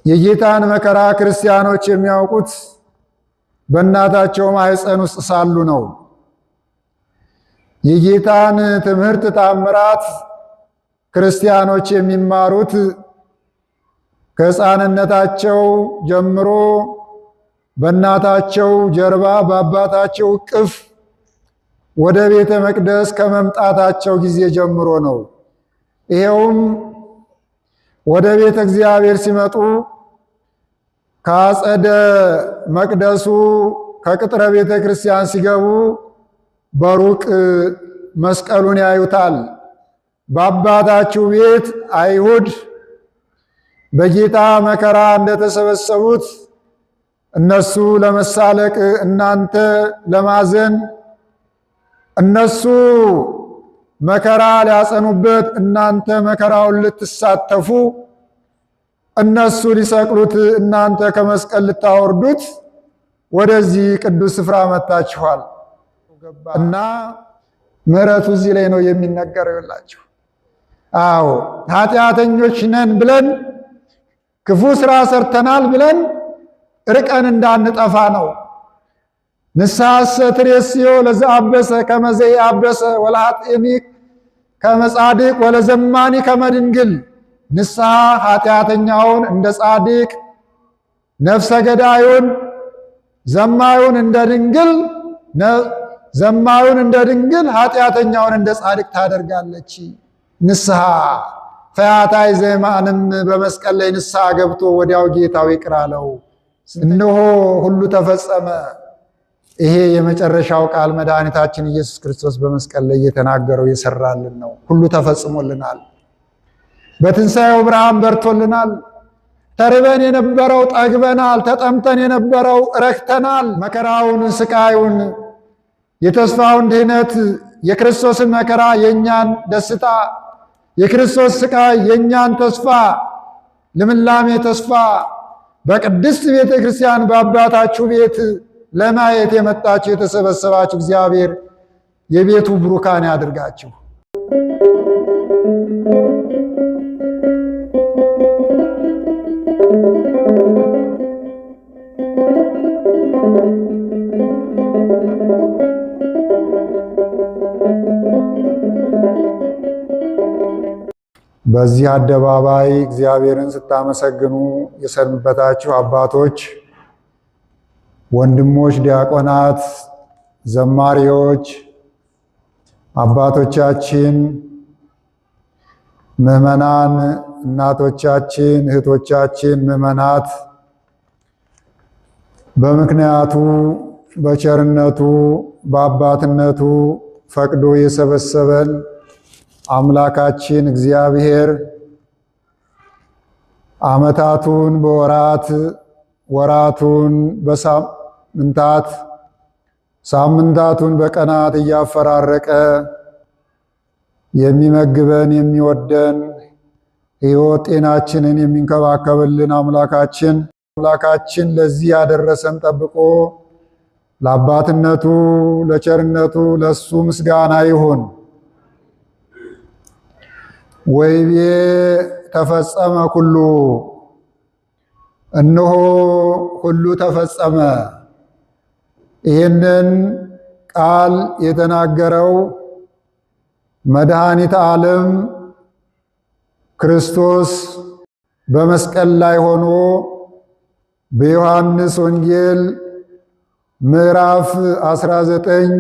የጌታን መከራ ክርስቲያኖች የሚያውቁት በእናታቸው ማኅፀን ውስጥ ሳሉ ነው። የጌታን ትምህርት ተአምራት ክርስቲያኖች የሚማሩት ከሕፃንነታቸው ጀምሮ በእናታቸው ጀርባ በአባታቸው እቅፍ ወደ ቤተ መቅደስ ከመምጣታቸው ጊዜ ጀምሮ ነው። ይሄውም ወደ ቤተ እግዚአብሔር ሲመጡ ከአጸደ መቅደሱ ከቅጥረ ቤተ ክርስቲያን ሲገቡ በሩቅ መስቀሉን ያዩታል። በአባታችሁ ቤት አይሁድ በጌታ መከራ እንደተሰበሰቡት እነሱ ለመሳለቅ እናንተ ለማዘን፣ እነሱ መከራ ሊያጸኑበት እናንተ መከራውን ልትሳተፉ፣ እነሱ ሊሰቅሉት እናንተ ከመስቀል ልታወርዱት ወደዚህ ቅዱስ ስፍራ መጥታችኋል እና ምሕረቱ እዚህ ላይ ነው የሚነገረው። ይላችሁ አዎ ኃጢአተኞች ነን ብለን ክፉ ስራ ሰርተናል ብለን ርቀን እንዳንጠፋ ነው። ንስሐሰ ትሬስዮ ለዘአበሰ ከመ ዘኢአበሰ ወለኃጥእኒ ከመ ጻድቅ ወለዘማኒ ከመ ድንግል። ንስሐ ኃጢአተኛውን እንደ ጻድቅ፣ ነፍሰ ገዳዩን ዘማዩን እንደ ድንግል፣ ዘማዩን እንደ ድንግል፣ ኃጢአተኛውን እንደ ጻድቅ ታደርጋለች። ንስሐ ፈያታይ ዘየማንም በመስቀል ላይ ንስሐ ገብቶ ወዲያው ጌታው ይቅር አለው። እነሆ ሁሉ ተፈጸመ። ይሄ የመጨረሻው ቃል መድኃኒታችን ኢየሱስ ክርስቶስ በመስቀል ላይ የተናገረው የሰራልን ነው። ሁሉ ተፈጽሞልናል። በትንሣኤው ብርሃን በርቶልናል። ተርበን የነበረው ጠግበናል። ተጠምተን የነበረው ረክተናል። መከራውን፣ ስቃዩን፣ የተስፋውን ድህነት፣ የክርስቶስን መከራ የእኛን ደስታ፣ የክርስቶስ ስቃይ የእኛን ተስፋ፣ ልምላሜ ተስፋ በቅድስት ቤተ ክርስቲያን በአባታችሁ ቤት ለማየት የመጣችሁ የተሰበሰባችሁ እግዚአብሔር የቤቱ ብሩካን ያድርጋችሁ። በዚህ አደባባይ እግዚአብሔርን ስታመሰግኑ የሰነበታችሁ አባቶች፣ ወንድሞች፣ ዲያቆናት፣ ዘማሪዎች፣ አባቶቻችን፣ ምዕመናን፣ እናቶቻችን፣ እህቶቻችን፣ ምዕመናት በምክንያቱ በቸርነቱ በአባትነቱ ፈቅዶ የሰበሰበን አምላካችን እግዚአብሔር ዓመታቱን በወራት ወራቱን በሳምንታት ሳምንታቱን በቀናት እያፈራረቀ የሚመግበን የሚወደን ሕይወት ጤናችንን የሚንከባከብልን አምላካችን ለዚህ ያደረሰን ጠብቆ ለአባትነቱ ለቸርነቱ ለሱ ምስጋና ይሁን። ወይቤ ተፈጸመ ኩሉ፣ እነሆ ሁሉ ተፈጸመ። ይህንን ቃል የተናገረው መድኃኒተ ዓለም ክርስቶስ በመስቀል ላይ ሆኖ በዮሐንስ ወንጌል ምዕራፍ 19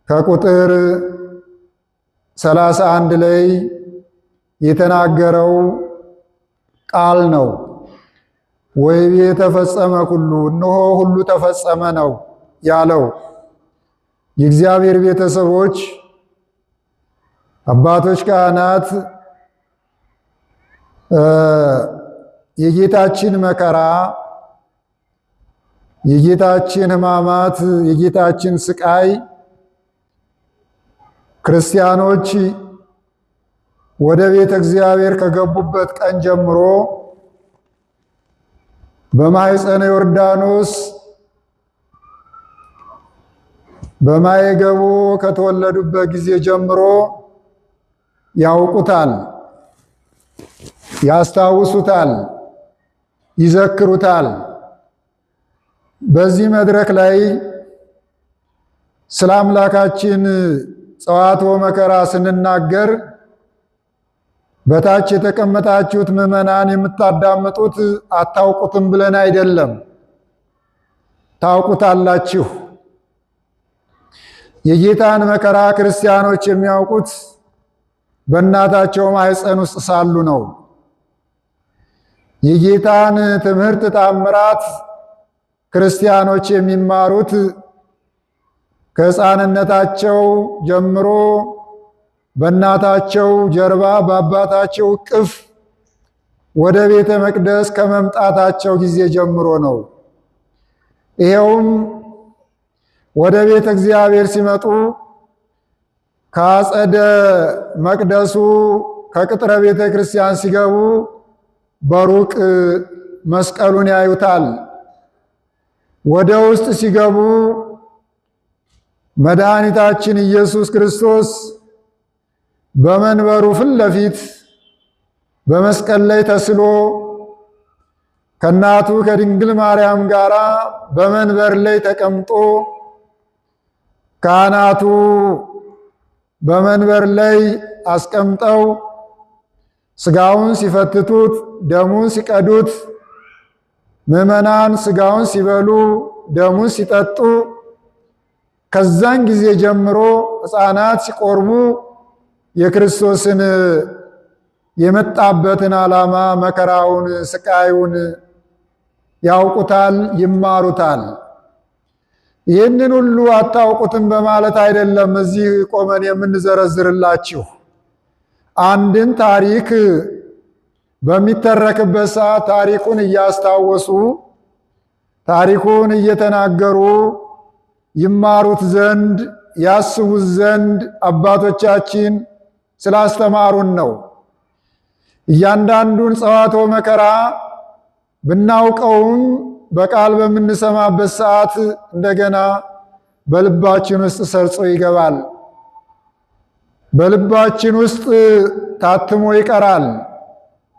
ከቁጥር 31 ላይ የተናገረው ቃል ነው። ወይቤ ተፈጸመ ኩሉ፣ እነሆ ሁሉ ተፈጸመ ነው ያለው። የእግዚአብሔር ቤተሰቦች፣ አባቶች፣ ካህናት የጌታችን መከራ፣ የጌታችን ሕማማት፣ የጌታችን ስቃይ ክርስቲያኖች ወደ ቤተ እግዚአብሔር ከገቡበት ቀን ጀምሮ በማኅፀነ ዮርዳኖስ በማየገቡ ከተወለዱበት ጊዜ ጀምሮ ያውቁታል፣ ያስታውሱታል። ይዘክሩታል። በዚህ መድረክ ላይ ስለ አምላካችን ጸዋትወ መከራ ስንናገር በታች የተቀመጣችሁት ምዕመናን የምታዳምጡት አታውቁትም ብለን አይደለም፣ ታውቁታላችሁ። የጌታን መከራ ክርስቲያኖች የሚያውቁት በእናታቸው ማኅፀን ውስጥ ሳሉ ነው። የጌታን ትምህርት ተአምራት ክርስቲያኖች የሚማሩት ከሕፃንነታቸው ጀምሮ በእናታቸው ጀርባ በአባታቸው እቅፍ ወደ ቤተ መቅደስ ከመምጣታቸው ጊዜ ጀምሮ ነው። ይሄውም ወደ ቤተ እግዚአብሔር ሲመጡ ከአጸደ መቅደሱ ከቅጥረ ቤተ ክርስቲያን ሲገቡ በሩቅ መስቀሉን ያዩታል። ወደ ውስጥ ሲገቡ መድኃኒታችን ኢየሱስ ክርስቶስ በመንበሩ ፊት ለፊት በመስቀል ላይ ተስሎ ከእናቱ ከድንግል ማርያም ጋር በመንበር ላይ ተቀምጦ ካህናቱ በመንበር ላይ አስቀምጠው ስጋውን ሲፈትቱት ደሙን ሲቀዱት ምዕመናን ስጋውን ሲበሉ ደሙን ሲጠጡ ከዛን ጊዜ ጀምሮ ሕፃናት ሲቆርቡ የክርስቶስን የመጣበትን ዓላማ መከራውን ስቃዩን ያውቁታል፣ ይማሩታል። ይህንን ሁሉ አታውቁትም በማለት አይደለም እዚህ ቆመን የምንዘረዝርላችሁ። አንድን ታሪክ በሚተረክበት ሰዓት ታሪኩን እያስታወሱ ታሪኩን እየተናገሩ ይማሩት ዘንድ ያስቡት ዘንድ አባቶቻችን ስላስተማሩን ነው። እያንዳንዱን ጸዋትወ መከራ ብናውቀውም በቃል በምንሰማበት ሰዓት እንደገና በልባችን ውስጥ ሰርጾ ይገባል። በልባችን ውስጥ ታትሞ ይቀራል።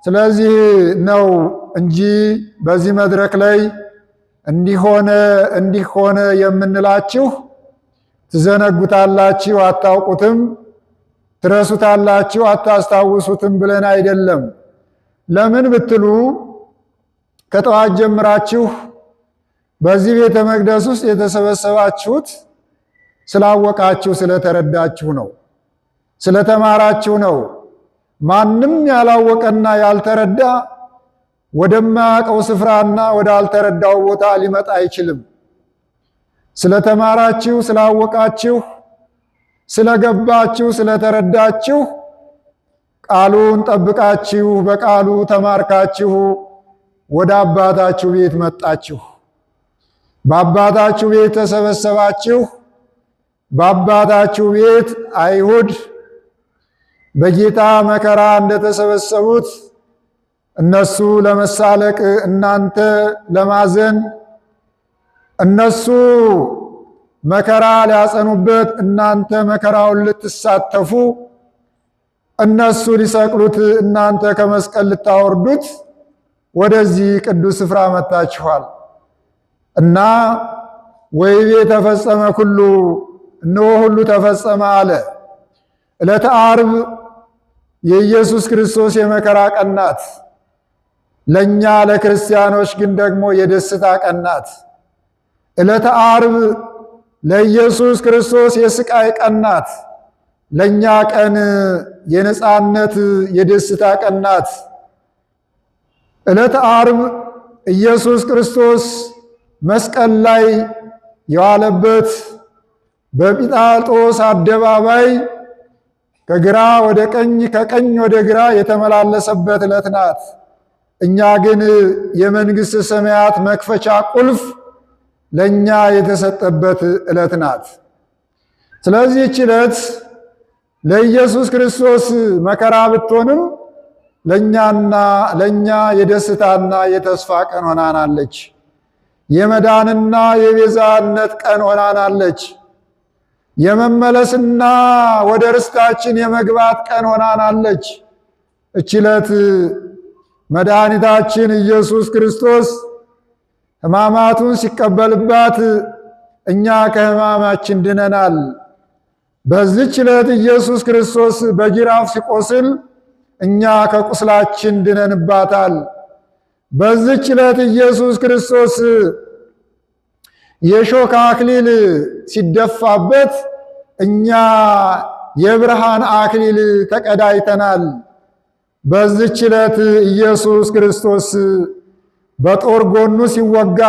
ስለዚህ ነው እንጂ በዚህ መድረክ ላይ እንዲሆነ የምንላችሁ ትዘነጉታላችሁ፣ አታውቁትም፣ ትረሱታላችሁ፣ አታስታውሱትም ብለን አይደለም። ለምን ብትሉ ከጠዋት ጀምራችሁ በዚህ ቤተ መቅደስ ውስጥ የተሰበሰባችሁት ስላወቃችሁ ስለተረዳችሁ ነው፣ ስለተማራችሁ ነው። ማንም ያላወቀና ያልተረዳ ወደማያውቀው ስፍራና ወዳልተረዳው ቦታ ሊመጣ አይችልም። ስለተማራችሁ፣ ስላወቃችሁ፣ ስለገባችሁ፣ ስለተረዳችሁ ቃሉን ጠብቃችሁ በቃሉ ተማርካችሁ ወደ አባታችሁ ቤት መጣችሁ። በአባታችሁ ቤት ተሰበሰባችሁ። በአባታችሁ ቤት አይሁድ በጌታ መከራ እንደተሰበሰቡት እነሱ ለመሳለቅ እናንተ ለማዘን፣ እነሱ መከራ ሊያጸኑበት እናንተ መከራውን ልትሳተፉ፣ እነሱ ሊሰቅሉት እናንተ ከመስቀል ልታወርዱት ወደዚህ ቅዱስ ስፍራ መጥታችኋል እና ወይቤ ተፈጸመ ኩሉ፣ እነሆ ሁሉ ተፈጸመ አለ። ዕለተ ዓርብ የኢየሱስ ክርስቶስ የመከራ ቀን ናት። ለእኛ ለክርስቲያኖች ግን ደግሞ የደስታ ቀን ናት። ዕለተ ዓርብ ለኢየሱስ ክርስቶስ የስቃይ ቀን ናት። ለእኛ ቀን የነፃነት የደስታ ቀን ናት። ዕለተ ዓርብ ኢየሱስ ክርስቶስ መስቀል ላይ የዋለበት በጲላጦስ አደባባይ ከግራ ወደ ቀኝ ከቀኝ ወደ ግራ የተመላለሰበት ዕለት ናት። እኛ ግን የመንግሥተ ሰማያት መክፈቻ ቁልፍ ለእኛ የተሰጠበት ዕለት ናት። ስለዚህ ይህች ዕለት ለኢየሱስ ክርስቶስ መከራ ብትሆንም ለእኛ የደስታና የተስፋ ቀን ሆናናለች። የመዳንና የቤዛነት ቀን ሆናናለች። የመመለስና ወደ ርስታችን የመግባት ቀን ሆናናለች። እች ዕለት መድኃኒታችን ኢየሱስ ክርስቶስ ሕማማቱን ሲቀበልባት እኛ ከሕማማችን ድነናል። በዚህች ዕለት ኢየሱስ ክርስቶስ በጅራፍ ሲቆስል እኛ ከቁስላችን ድነንባታል። በዚህች ዕለት ኢየሱስ ክርስቶስ የሾህ አክሊል ሲደፋበት እኛ የብርሃን አክሊል ተቀዳጅተናል። በዚህች ዕለት ኢየሱስ ክርስቶስ በጦር ጎኑ ሲወጋ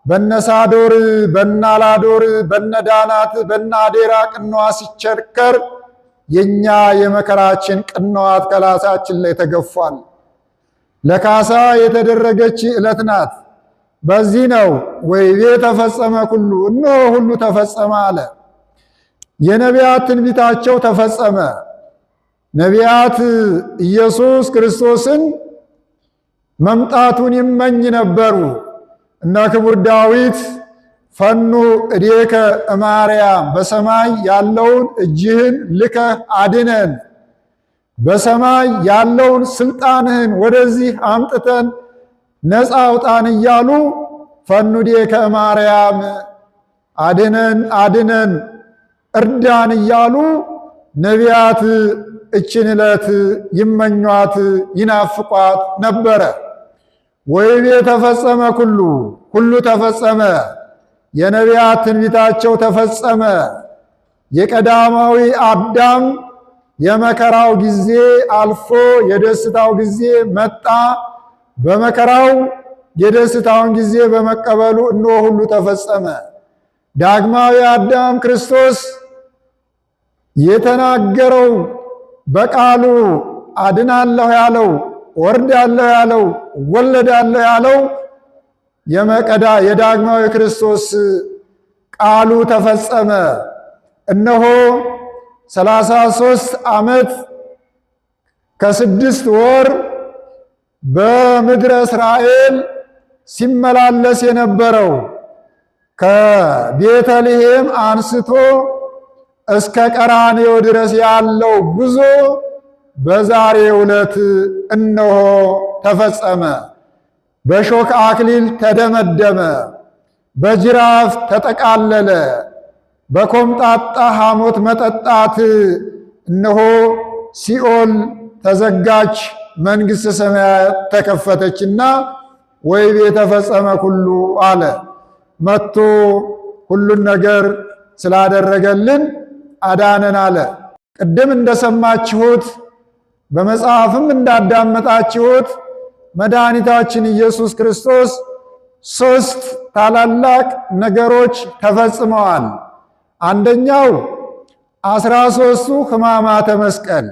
በነሳዶር በናላዶር በነዳናት በናዴራ ቅንዋ ሲቸርከር የኛ የመከራችን ቅንዋት ከራሳችን ላይ ተገፏል። ለካሳ የተደረገች ዕለት ናት። በዚህ ነው ወይቤ ተፈጸመ ኩሉ፣ እነሆ ሁሉ ተፈጸመ አለ። የነቢያት ትንቢታቸው ተፈጸመ። ነቢያት ኢየሱስ ክርስቶስን መምጣቱን ይመኝ ነበሩ። እነ ክቡር ዳዊት ፈኑ እዴከ እማርያም፣ በሰማይ ያለውን እጅህን ልከህ አድነን፣ በሰማይ ያለውን ስልጣንህን ወደዚህ አምጥተን ነፃ አውጣን እያሉ ፈኑ እዴከ እማርያም፣ አድነን አድነን እርዳን እያሉ ነቢያት እችን ዕለት ይመኟት ይናፍቋት ነበረ። ወይቤ ተፈጸመ ኩሉ፣ ሁሉ ተፈጸመ። የነቢያት ትንቢታቸው ተፈጸመ። የቀዳማዊ አዳም የመከራው ጊዜ አልፎ የደስታው ጊዜ መጣ። በመከራው የደስታውን ጊዜ በመቀበሉ እነሆ ሁሉ ተፈጸመ። ዳግማዊ አዳም ክርስቶስ የተናገረው በቃሉ አድናለሁ ያለው፣ ወርዳለሁ ያለው፣ ወለዳለሁ ያለው የዳግማዊ ክርስቶስ ቃሉ ተፈጸመ። እነሆ 33 ዓመት ከ6 ወር በምድረ እስራኤል ሲመላለስ የነበረው ከቤተልሔም አንስቶ እስከ ቀራንዮ ድረስ ያለው ጉዞ በዛሬው ዕለት እነሆ ተፈጸመ። በሾህ አክሊል ተደመደመ፣ በጅራፍ ተጠቃለለ። በኮምጣጣ ሐሞት መጠጣት እነሆ ሲኦል ተዘጋች፣ መንግሥተ ሰማያት ተከፈተችና ወይቤ ተፈጸመ ኩሉ አለ። መጥቶ ሁሉን ነገር ስላደረገልን አዳነን አለ። ቅድም እንደሰማችሁት በመጽሐፍም እንዳዳመጣችሁት መድኃኒታችን ኢየሱስ ክርስቶስ 3 ታላላቅ ነገሮች ተፈጽመዋል። አንደኛው 13ቱ ሕማማተ መስቀል፣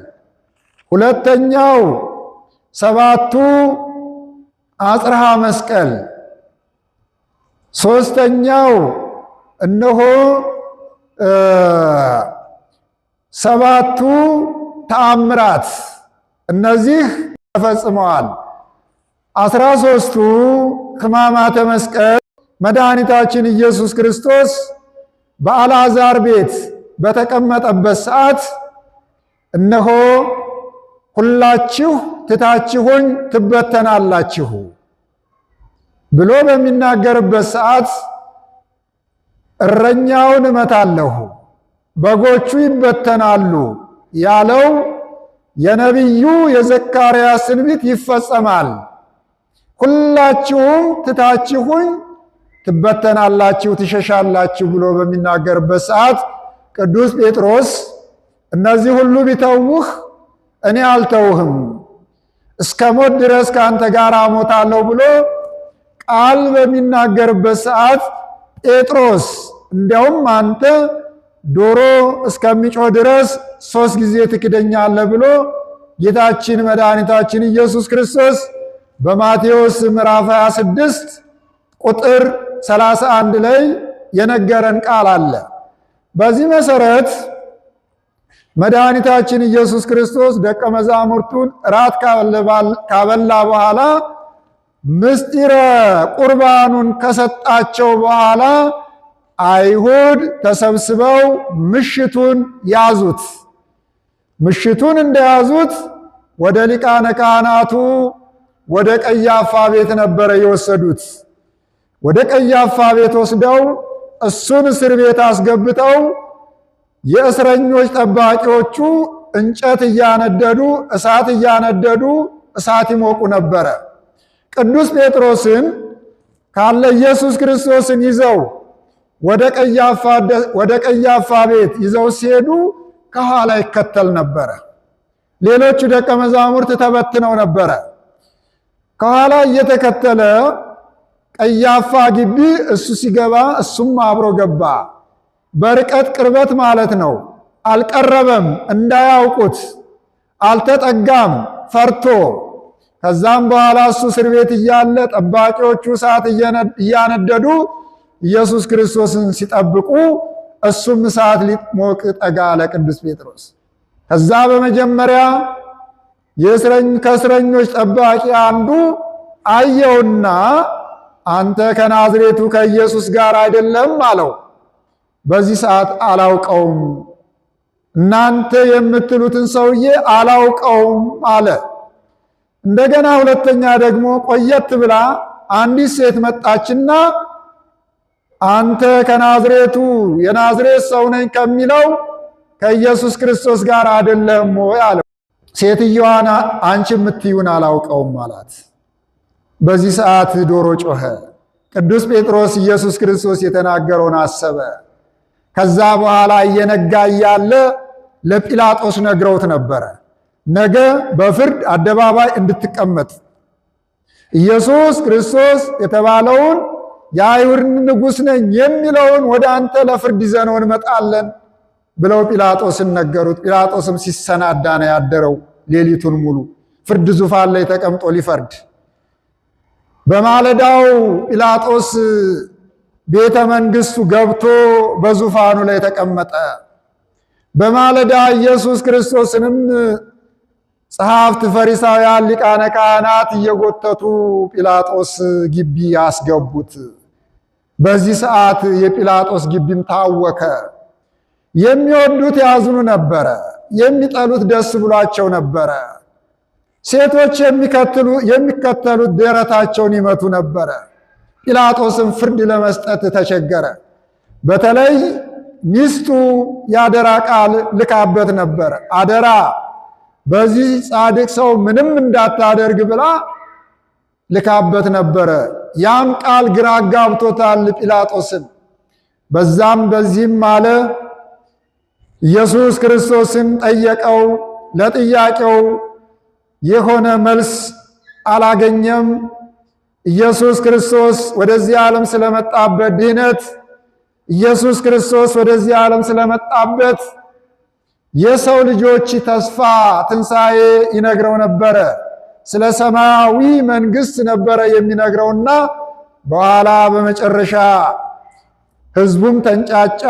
ሁለተኛው 7ቱ አጽርሃ መስቀል፣ ሦስተኛው እነሆ 7ቱ ተአምራት። እነዚህ ተፈጽመዋል። 13ቱ ሕማማተ መስቀል መድኃኒታችን ኢየሱስ ክርስቶስ በአልዓዛር ቤት በተቀመጠበት ሰዓት እነሆ ሁላችሁ ትታችሁኝ ትበተናላችሁ ብሎ በሚናገርበት ሰዓት እረኛውን እመታለሁ በጎቹ ይበተናሉ ያለው የነቢዩ የዘካርያስ ትንቢት ይፈጸማል። ሁላችሁም ትታችሁኝ ትበተናላችሁ፣ ትሸሻላችሁ ብሎ በሚናገርበት ሰዓት ቅዱስ ጴጥሮስ እነዚህ ሁሉ ቢተውህ እኔ አልተውህም፣ እስከ ሞት ድረስ ከአንተ ጋር እሞታለሁ ብሎ ቃል በሚናገርበት ሰዓት ጴጥሮስ እንዲያውም አንተ ዶሮ እስከሚጮህ ድረስ 3 ጊዜ ትክደኛለህ ብሎ ጌታችን መድኃኒታችን ኢየሱስ ክርስቶስ በማቴዎስ ምዕራፍ 26 ቁጥር 31 ላይ የነገረን ቃል አለ። በዚህ መሰረት መድኃኒታችን ኢየሱስ ክርስቶስ ደቀ መዛሙርቱን እራት ካበላ በኋላ ምስጢረ ቁርባኑን ከሰጣቸው በኋላ አይሁድ ተሰብስበው ምሽቱን ያዙት። ምሽቱን እንደያዙት ወደ ሊቃነ ካህናቱ ወደ ቀያፋ ቤት ነበረ የወሰዱት። ወደ ቀያፋ ቤት ወስደው እሱን እስር ቤት አስገብተው የእስረኞች ጠባቂዎቹ እንጨት እያነደዱ እሳት ይሞቁ ነበረ። ቅዱስ ጴጥሮስን ካለ ኢየሱስ ክርስቶስን ይዘው ወደ ቀያፋ ቤት ይዘው ሲሄዱ ከኋላ ይከተል ነበረ። ሌሎቹ ደቀ መዛሙርት ተበትነው ነበረ። ከኋላ እየተከተለ ቀያፋ ግቢ እሱ ሲገባ እሱም አብሮ ገባ። በርቀት ቅርበት ማለት ነው። አልቀረበም፣ እንዳያውቁት አልተጠጋም፣ ፈርቶ። ከዛም በኋላ እሱ እስር ቤት እያለ ጠባቂዎቹ እሳት እያነደዱ ኢየሱስ ክርስቶስን ሲጠብቁ እሱም እሳት ሊሞቅ ጠጋ አለ ቅዱስ ጴጥሮስ። ከዛ በመጀመሪያ ከእስረኞች ጠባቂ አንዱ አየውና አንተ ከናዝሬቱ ከኢየሱስ ጋር አይደለም አለው። በዚህ ሰዓት አላውቀውም፣ እናንተ የምትሉትን ሰውዬ አላውቀውም አለ። እንደገና ሁለተኛ ደግሞ ቆየት ብላ አንዲት ሴት መጣችና አንተ ከናዝሬቱ የናዝሬት ሰው ነኝ ከሚለው ከኢየሱስ ክርስቶስ ጋር አይደለም ወይ አለው። ሴትየዋን አንቺ የምትዩን አላውቀውም አላት። በዚህ ሰዓት ዶሮ ጮኸ። ቅዱስ ጴጥሮስ ኢየሱስ ክርስቶስ የተናገረውን አሰበ። ከዛ በኋላ እየነጋ እያለ ለጲላጦስ ነግረውት ነበረ። ነገ በፍርድ አደባባይ እንድትቀመጥ ኢየሱስ ክርስቶስ የተባለውን የአይሁድ ንጉሥ ነኝ የሚለውን ወደ አንተ ለፍርድ ይዘነው እንመጣለን ብለው ጲላጦስን ነገሩት። ጲላጦስም ሲሰናዳ ነው ያደረው ሌሊቱን ሙሉ ፍርድ ዙፋን ላይ ተቀምጦ ሊፈርድ። በማለዳው ጲላጦስ ቤተ መንግሥቱ ገብቶ በዙፋኑ ላይ ተቀመጠ። በማለዳ ኢየሱስ ክርስቶስንም ጸሐፍት፣ ፈሪሳውያን፣ ሊቃነ ካህናት እየጎተቱ ጲላጦስ ግቢ ያስገቡት። በዚህ ሰዓት የጲላጦስ ግቢም ታወከ። የሚወዱት ያዝኑ ነበረ፣ የሚጠሉት ደስ ብሏቸው ነበረ። ሴቶች የሚከተሉት ደረታቸውን ይመቱ ነበረ። ጲላጦስም ፍርድ ለመስጠት ተቸገረ። በተለይ ሚስቱ የአደራ ቃል ልካበት ነበረ። አደራ በዚህ ጻድቅ ሰው ምንም እንዳታደርግ ብላ ልካበት ነበረ። ያም ቃል ግራ ጋብቶታል ጲላጦስን። በዛም በዚህም አለ። ኢየሱስ ክርስቶስን ጠየቀው። ለጥያቄው የሆነ መልስ አላገኘም። ኢየሱስ ክርስቶስ ወደዚህ ዓለም ስለመጣበት ድህነት፣ ኢየሱስ ክርስቶስ ወደዚህ ዓለም ስለመጣበት የሰው ልጆች ተስፋ ትንሣኤ ይነግረው ነበረ። ስለ ሰማያዊ መንግሥት ነበረ የሚነግረውና በኋላ በመጨረሻ ሕዝቡም ተንጫጫ።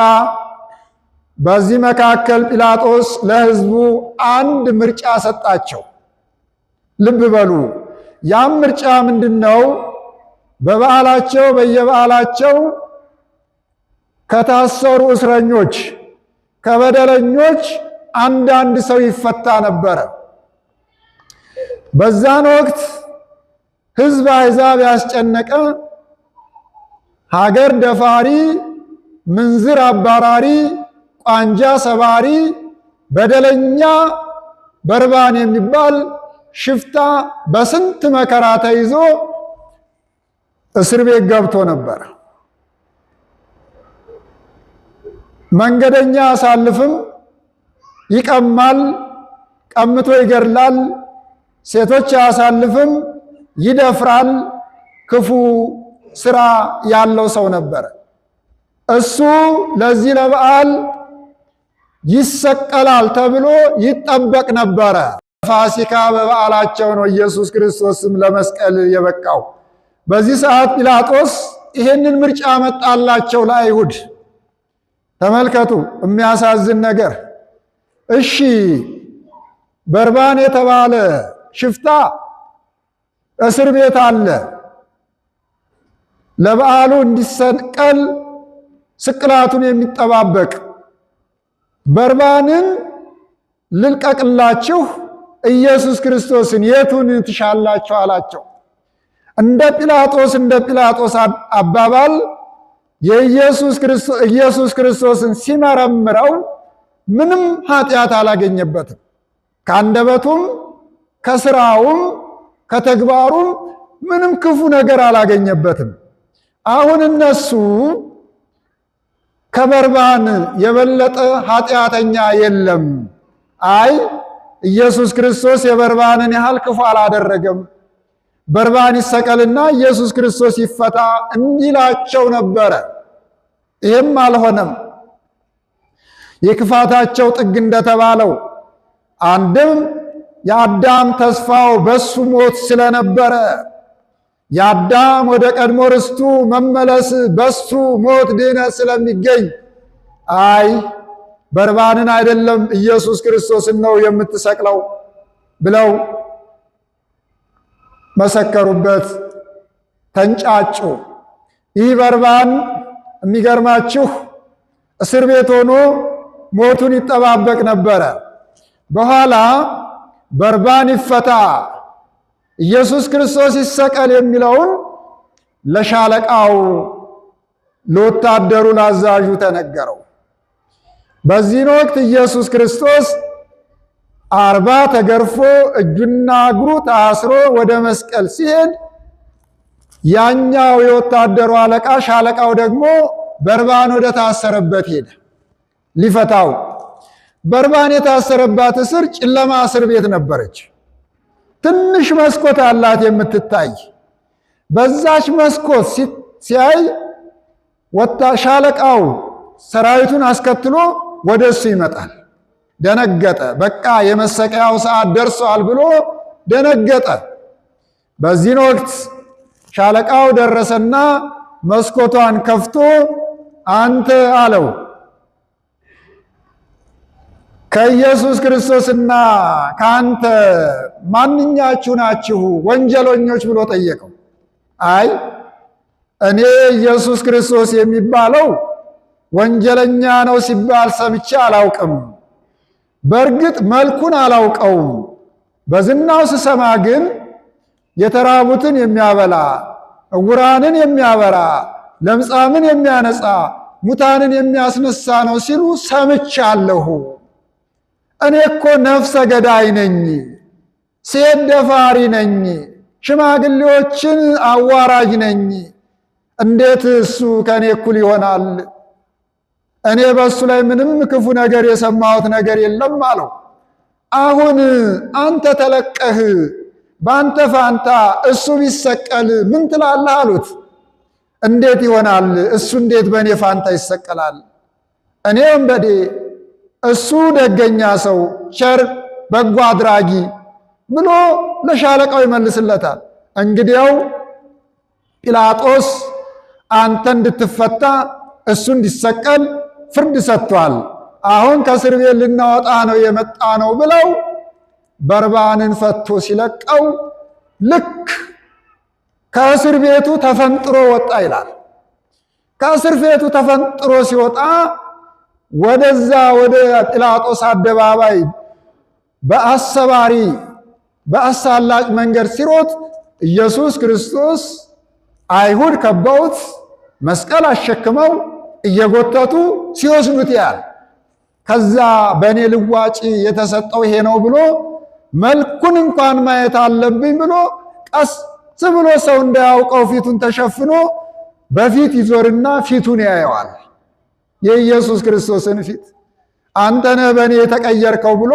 በዚህ መካከል ጲላጦስ ለሕዝቡ አንድ ምርጫ ሰጣቸው። ልብ በሉ። ያም ምርጫ ምንድነው? በየበዓላቸው ከታሰሩ እስረኞች ከበደለኞች አንዳንድ ሰው ይፈታ ነበረ። በዛን ወቅት ሕዝብ አሕዛብ ያስጨነቀ ሀገር ደፋሪ፣ ምንዝር አባራሪ፣ ቋንጃ ሰባሪ፣ በደለኛ በርባን የሚባል ሽፍታ በስንት መከራ ተይዞ እስር ቤት ገብቶ ነበር። መንገደኛ አሳልፍም ይቀማል፣ ቀምቶ ይገድላል። ሴቶች አሳልፍም ይደፍራል። ክፉ ስራ ያለው ሰው ነበር። እሱ ለዚህ ለበዓል ይሰቀላል ተብሎ ይጠበቅ ነበረ። ፋሲካ በበዓላቸው ነው ኢየሱስ ክርስቶስም ለመስቀል የበቃው። በዚህ ሰዓት ጲላጦስ ይሄንን ምርጫ መጣላቸው ለአይሁድ። ተመልከቱ፣ የሚያሳዝን ነገር። እሺ በርባን የተባለ ሽፍታ እስር ቤት አለ። ለበዓሉ እንዲሰቀል ስቅላቱን የሚጠባበቅ በርባንን ልልቀቅላችሁ ኢየሱስ ክርስቶስን የቱን ትሻላችሁ አላቸው። እንደ ጲላጦስ አባባል ኢየሱስ ክርስቶስን ሲመረምረው ምንም ኃጢአት አላገኘበትም። ከአንደበቱም ከስራውም ከተግባሩም ምንም ክፉ ነገር አላገኘበትም። አሁን እነሱ ከበርባን የበለጠ ኃጢአተኛ የለም፣ አይ ኢየሱስ ክርስቶስ የበርባንን ያህል ክፉ አላደረገም፣ በርባን ይሰቀልና ኢየሱስ ክርስቶስ ይፈታ እንዲላቸው ነበረ። ይህም አልሆነም። የክፋታቸው ጥግ እንደተባለው አንድም የአዳም ተስፋው በሱ ሞት ስለነበረ የአዳም ወደ ቀድሞ ርስቱ መመለስ በሱ ሞት ድነት ስለሚገኝ አይ በርባንን አይደለም ኢየሱስ ክርስቶስን ነው የምትሰቅለው ብለው መሰከሩበት፣ ተንጫጩ። ይህ በርባን የሚገርማችሁ እስር ቤት ሆኖ ሞቱን ይጠባበቅ ነበረ። በኋላ በርባን ይፈታ ኢየሱስ ክርስቶስ ይሰቀል የሚለውን ለሻለቃው ለወታደሩ ለአዛዡ ተነገረው። በዚህን ወቅት ኢየሱስ ክርስቶስ 40 ተገርፎ እጁና እግሩ ታስሮ ወደ መስቀል ሲሄድ ያኛው የወታደሩ አለቃ ሻለቃው ደግሞ በርባን ወደ ታሰረበት ሄደ ሊፈታው። በርባን የታሰረባት እስር ጨለማ እስር ቤት ነበረች። ትንሽ መስኮት አላት የምትታይ። በዛች መስኮት ሲያይ ሻለቃው ሰራዊቱን አስከትሎ ወደሱ ይመጣል። ደነገጠ። በቃ የመሰቀያው ሰዓት ደርሷል ብሎ ደነገጠ። በዚህን ወቅት ሻለቃው ደረሰና መስኮቷን ከፍቶ አንተ አለው ከኢየሱስ ክርስቶስና ከአንተ ማንኛችሁ ናችሁ ወንጀለኞች ብሎ ጠየቀው። አይ እኔ ኢየሱስ ክርስቶስ የሚባለው ወንጀለኛ ነው ሲባል ሰምቼ አላውቅም። በእርግጥ መልኩን አላውቀውም። በዝናው ስሰማ ግን የተራቡትን የሚያበላ፣ ዕውራንን የሚያበራ፣ ለምጻምን የሚያነጻ፣ ሙታንን የሚያስነሳ ነው ሲሉ ሰምቻለሁ። እኔ እኮ ነፍሰ ገዳይ ነኝ፣ ሴት ደፋሪ ነኝ፣ ሽማግሌዎችን አዋራጅ ነኝ። እንዴት እሱ ከእኔ እኩል ይሆናል? እኔ በእሱ ላይ ምንም ክፉ ነገር የሰማሁት ነገር የለም አለው። አሁን አንተ ተለቀህ በአንተ ፋንታ እሱ ቢሰቀል ምን ትላለህ አሉት። እንዴት ይሆናል? እሱ እንዴት በእኔ ፋንታ ይሰቀላል? እኔ ወንበዴ፣ እሱ ደገኛ ሰው፣ ቸር በጎ አድራጊ ብሎ ለሻለቃው ይመልስለታል። እንግዲያው ጲላጦስ አንተ እንድትፈታ እሱ እንዲሰቀል ፍርድ ሰጥቷል። አሁን ከእስር ቤት ልናወጣ ነው የመጣ ነው ብለው በርባንን ፈቶ ሲለቀው ልክ ከእስር ቤቱ ተፈንጥሮ ወጣ ይላል። ከእስር ቤቱ ተፈንጥሮ ሲወጣ ወደዛ ወደ ጲላጦስ አደባባይ በአሰባሪ በአሳላጭ መንገድ ሲሮጥ ኢየሱስ ክርስቶስ አይሁድ ከበውት መስቀል አሸክመው እየጎተቱ ሲወስዱት ያል። ከዛ በእኔ ልዋጭ የተሰጠው ይሄ ነው ብሎ መልኩን እንኳን ማየት አለብኝ ብሎ ቀስ ብሎ ሰው እንዳያውቀው ፊቱን ተሸፍኖ በፊት ይዞርና ፊቱን ያየዋል። የኢየሱስ ክርስቶስን ፊት አንተ ነህ በእኔ የተቀየርከው ብሎ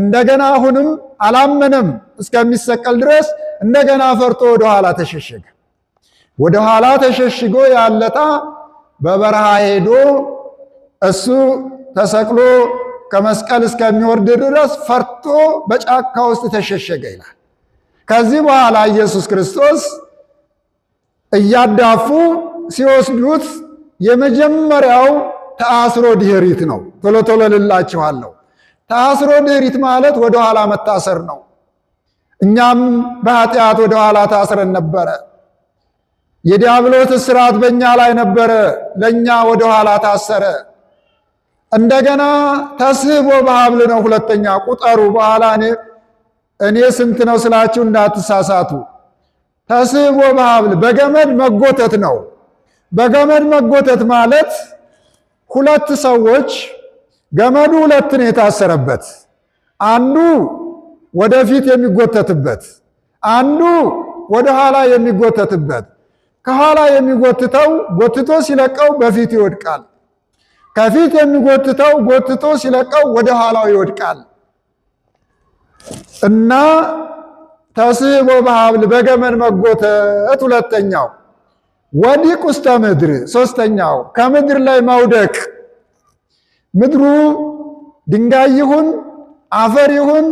እንደገና አሁንም አላመነም። እስከሚሰቀል ድረስ እንደገና ፈርቶ ወደኋላ ተሸሸገ። ወደኋላ ተሸሽጎ ያለታ በበረሃ ሄዶ እሱ ተሰቅሎ ከመስቀል እስከሚወርድ ድረስ ፈርቶ በጫካ ውስጥ ተሸሸገ ይላል። ከዚህ በኋላ ኢየሱስ ክርስቶስ እያዳፉ ሲወስዱት የመጀመሪያው ተአስሮ ድኅሪት ነው። ቶሎ ቶሎ ልላችኋለሁ። ተአስሮ ድኅሪት ማለት ወደኋላ መታሰር ነው። እኛም በኃጢአት ወደኋላ ታስረን ነበረ። የዲያብሎስ እስራት በእኛ ላይ ነበረ፣ ለእኛ ወደኋላ ታሰረ። እንደገና ተስቦ በሐብል ነው። ሁለተኛ ቁጠሩ። በኋላ እኔ ስንት ነው ስላችሁ እንዳትሳሳቱ። ተስቦ በሐብል በገመድ መጎተት ነው። በገመድ መጎተት ማለት ሁለት ሰዎች ገመዱ ሁለት ነው የታሰረበት፣ አንዱ ወደፊት የሚጎተትበት፣ አንዱ ወደ ኋላ የሚጎተትበት። ከኋላ የሚጎትተው ጎትቶ ሲለቀው በፊት ይወድቃል። ከፊት የሚጎትተው ጎትቶ ሲለቀው ወደ ኋላው ይወድቃል። እና ተስቦ በሐብል በገመድ መጎተት ሁለተኛው። ወዲቅ ውስተ ምድር ሶስተኛው ከምድር ላይ መውደቅ። ምድሩ ድንጋይ ይሁን አፈር ይሁን